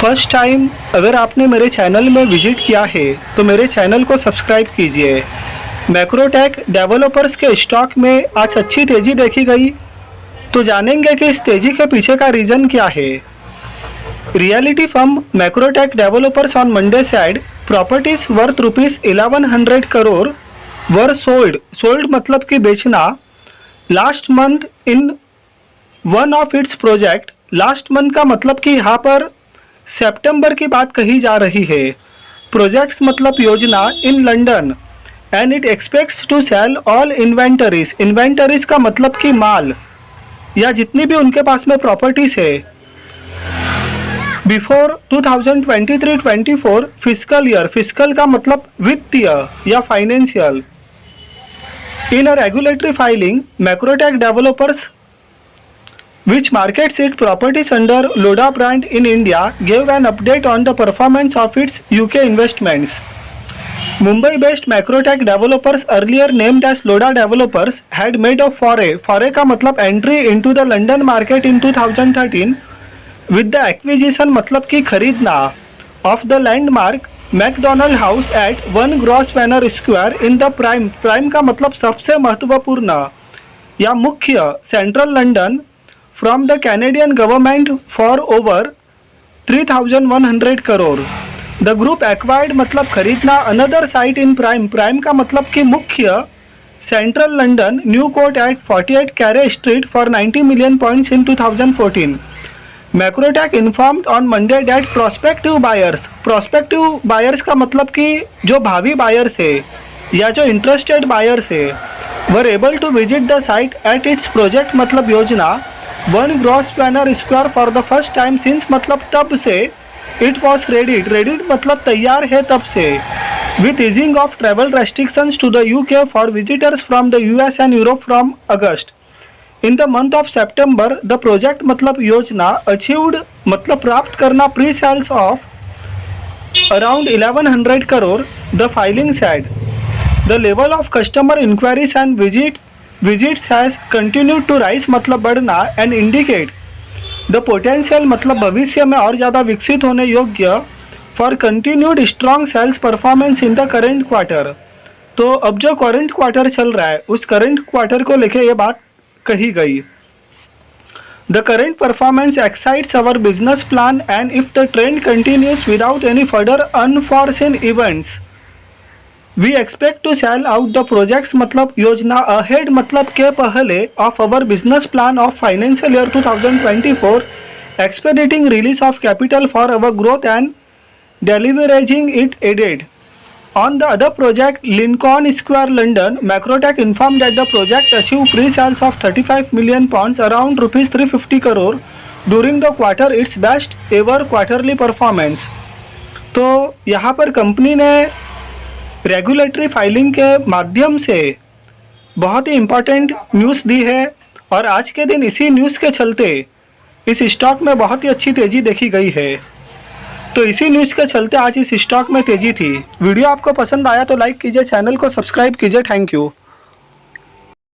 First time अगर आपने मेरे चैनल में विजिट किया है तो मेरे चैनल को सब्सक्राइब कीजिए। मैक्रोटेक डेवलपर्स के स्टॉक में आज अच्छी तेजी देखी गई, तो जानेंगे कि इस तेजी के पीछे का रीज़न क्या है। Reality firm Macrotech developers on Monday said properties worth ₹1100 crore were sold मतलब कि बेचना last month in one of its project. Last month का मतलब कि यहाँ पर सितंबर की बात कही जा रही है। प्रोजेक्ट्स मतलब योजना in London and it expects to sell all inventories. Inventories का मतलब कि माल या जितनी भी उनके पास में प्रॉपर्टीज है बिफोर 2023-24 फिस्कल ईयर। फिस्कल का मतलब वित्तीय या financial. In a regulatory filing Macrotech developers which markets its properties under Lodha brand in India, gave an update on the performance of its UK investments. Mumbai-based Macrotech developers, earlier named as Lodha Developers, had made a foray का मतलब entry into the London market in 2013 with the acquisition मतलब कि खरीदना of the landmark McDonald House at 1 Grosvenor Square in the Prime का मतलब सबसे महत्वपूर्ण या मुख्य central London from the Canadian government for over 3,100 crore. The group acquired मतलब खरीदना another site in Prime का मतलब कि मुख्य central London New Court at 48 Carey Street for 90 million points in 2014. Macrotech informed on Monday that prospective buyers का मतलब कि जो भावी बायर्स है या जो इंटरेस्टेड बायर्स है were able to visit the site at its project मतलब योजना 1 Grosvenor Square for the first time since मतलब तब से it was ready मतलब तैयार है तब से with easing of travel restrictions to the UK for visitors from the US and Europe from August. In the month of September the project मतलब योजना achieved मतलब प्राप्त करना pre-sales of around 1100 crore. The filing said the level of customer inquiries and visits has continued to rise मतलब बढ़ना and indicate the potential मतलब भविष्य में और ज़्यादा विकसित होने योग्य for continued strong sales performance in the current quarter। तो अब जो current quarter चल रहा है उस current quarter को लेके ये बात कही गई। The current performance exceeds our business plan and if the trend continues without any further unforeseen events we expect to sell out the projects मतलब योजना ahead मतलब के पहले of our business plan of financial year 2024 expediting release of capital for our growth and deleveraging it aided. On the other project Lincoln Square London, Macrotech informed that the project achieved pre-sales of 35 million pounds around ₹350 crore during the quarter, its best ever quarterly performance। तो यहाँ पर company ने regulatory filing के माध्यम से बहुत ही important news दी है और आज के दिन इसी न्यूज़ के चलते इस स्टॉक में बहुत ही अच्छी तेज़ी देखी गई है। तो इसी न्यूज़ के चलते आज इस स्टॉक में तेज़ी थी। वीडियो आपको पसंद आया तो लाइक कीजिए, चैनल को सब्सक्राइब कीजिए। Thank you.